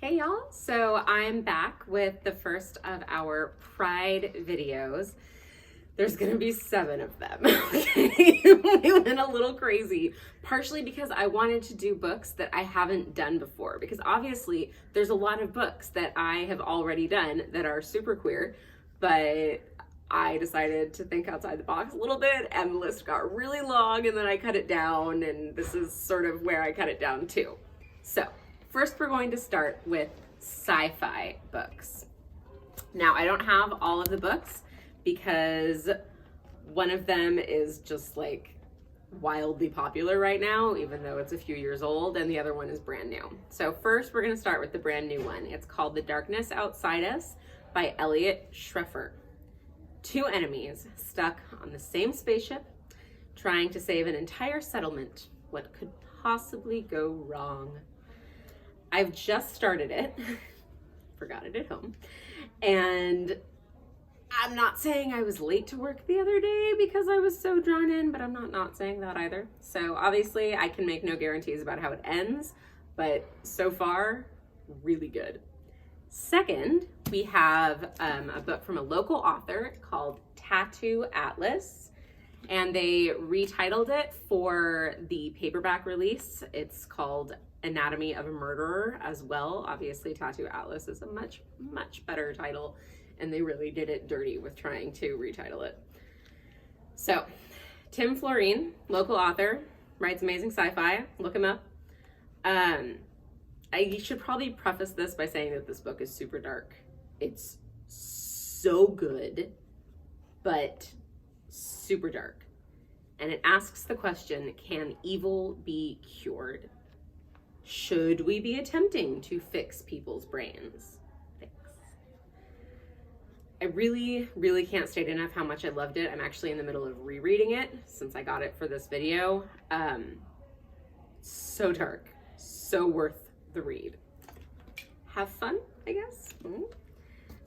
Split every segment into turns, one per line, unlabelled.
Hey y'all, so I'm back with the first of our Pride videos. There's gonna be 7 of them, okay? We went a little crazy, partially because I wanted to do books that I haven't done before, because obviously there's a lot of books that I have already done that are super queer, but I decided to think outside the box a little bit and the list got really long and then I cut it down, and this is sort of where I cut it down to. So, first we're going to start with sci-fi books. Now, I don't have all of the books because one of them is just like wildly popular right now, even though it's a few years old, and the other one is brand new. So first we're going to start with the brand new one. It's called The Darkness Outside Us by Elliot Schreffer. 2 enemies stuck on the same spaceship trying to save an entire settlement. What could possibly go wrong? I've just started it, forgot it at home, and I'm not saying I was late to work the other day because I was so drawn in, but I'm not saying that either. So obviously I can make no guarantees about how it ends, but so far, really good. Second, we have a book from a local author called Tattoo Atlas, and they retitled it for the paperback release. It's called Anatomy of a Murderer as well. Obviously, Tattoo Atlas is a much better title, and they really did it dirty with trying to retitle it. So, Tim Florine, local author, writes amazing sci-fi. Look him up. I should probably preface this by saying that this book is super dark. It's so good, but super dark. And it asks the question, can evil be cured? Should we be attempting to fix people's brains? Thanks. I really can't state enough how much I loved it. I'm actually in the middle of rereading it since I got it for this video. So dark, so worth the read. Have fun, I guess.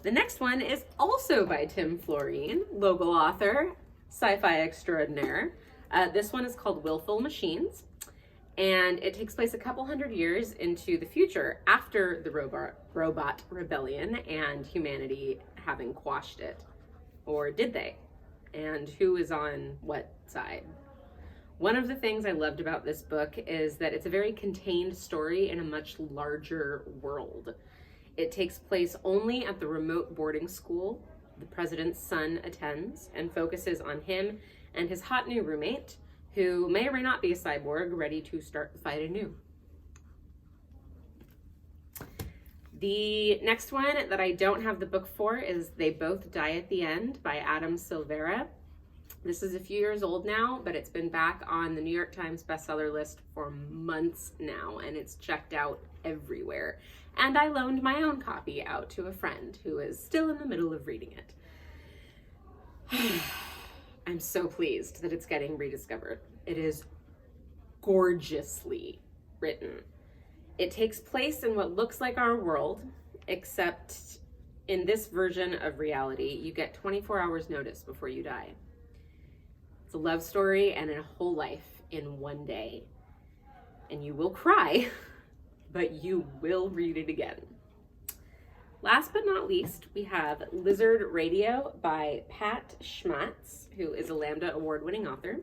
The next one is also by Tim Florine, local author, sci-fi extraordinaire. This one is called Willful Machines, and it takes place a couple hundred years into the future after the robot rebellion and humanity having quashed it. Or did they? And who is on what side? One of the things I loved about this book is that it's a very contained story in a much larger world. It takes place only at the remote boarding school the president's son attends, and focuses on him and his hot new roommate, who may or may not be a cyborg ready to start the fight anew. The next one that I don't have the book for is They Both Die at the End by Adam Silvera. This is a few years old now, but it's been back on the New York Times bestseller list for months now, and it's checked out everywhere. And I loaned my own copy out to a friend who is still in the middle of reading it. I'm so pleased that it's getting rediscovered. It is gorgeously written. It takes place in what looks like our world, except in this version of reality, you get 24 hours notice before you die. It's a love story and a whole life in one day. And you will cry, but you will read it again. Last but not least, we have Lizard Radio by Pat Schmatz, who is a Lambda Award-winning author.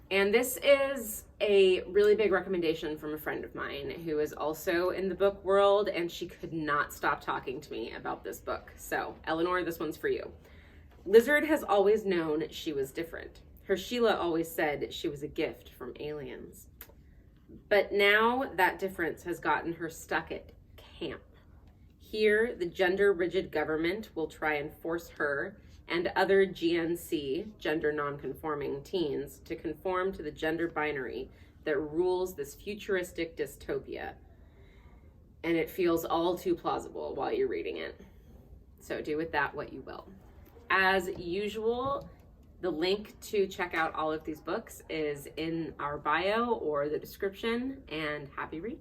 And this is a really big recommendation from a friend of mine who is also in the book world, and she could not stop talking to me about this book. So, Eleanor, this one's for you. Lizard has always known she was different. Her Sheila always said she was a gift from aliens. But now that difference has gotten her stuck at camp. Here, the gender-rigid government will try and force her and other GNC, gender non-conforming teens, to conform to the gender binary that rules this futuristic dystopia. And it feels all too plausible while you're reading it. So do with that what you will. As usual, the link to check out all of these books is in our bio or the description, and happy reading.